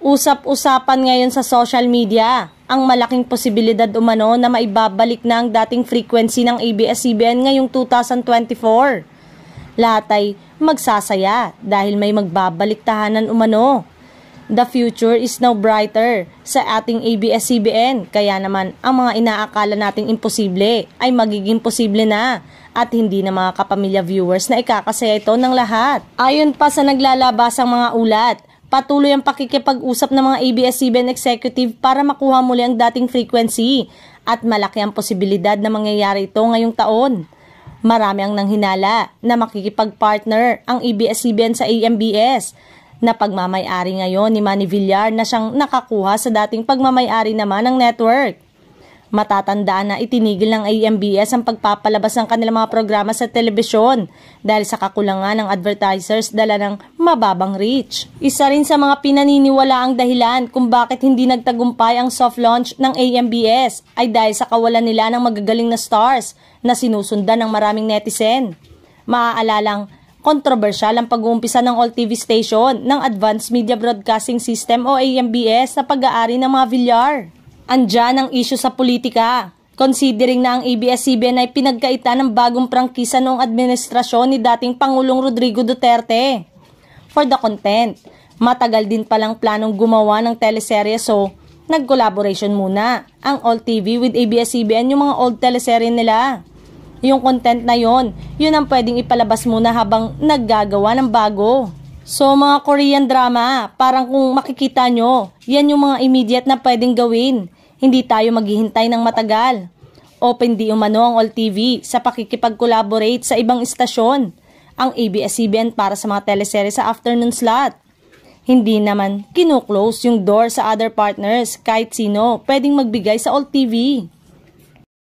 Usap-usapan ngayon sa social media ang malaking posibilidad umano na maibabalik na ang dating frequency ng ABS-CBN ngayong 2024. Lahat ay magsasaya dahil may magbabalik tahanan umano. The future is now brighter sa ating ABS-CBN, kaya naman ang mga inaakala nating imposible ay magiging posible na at hindi na mga kapamilya viewers na ikakasaya ito ng lahat. Ayon pa sa naglalabasang mga ulat, patuloy ang pakikipag-usap ng mga ABS-CBN executive para makuha muli ang dating frequency at malaki ang posibilidad na mangyayari ito ngayong taon. Marami ang nanghinala na makikipag-partner ang ABS-CBN sa AMBS na pagmamay-ari ngayon ni Manny Villar na siyang nakakuha sa dating pagmamay-ari naman ng network. Matatandaan na itinigil ng AMBS ang pagpapalabas ng kanilang mga programa sa telebisyon dahil sa kakulangan ng advertisers dala ng mababang reach. Isa rin sa mga pinaniniwalaang dahilan kung bakit hindi nagtagumpay ang soft launch ng AMBS ay dahil sa kawalan nila ng magagaling na stars na sinusundan ng maraming netizen. Maaalalang kontrobersyal ang pag-uumpisa ng All TV station ng Advanced Media Broadcasting System o AMBS na pag-aari ng mga Villar. Andyan ang issue sa politika, considering na ang ABS-CBN ay pinagkaitan ng bagong prangkisa noong administrasyon ni dating Pangulong Rodrigo Duterte. For the content, matagal din palang planong gumawa ng teleserye so nag-collaboration muna ang All TV with ABS-CBN yung mga old teleserye nila. Yung content na yun ang pwedeng ipalabas muna habang naggagawa ng bago. So mga Korean drama, parang kung makikita nyo, yan yung mga immediate na pwedeng gawin. Hindi tayo maghihintay ng matagal. Open di umano ang All TV sa pakikipag-collaborate sa ibang istasyon. Ang ABS-CBN para sa mga teleserye sa afternoon slot. Hindi naman kinuklose yung door sa other partners kahit sino pwedeng magbigay sa All TV.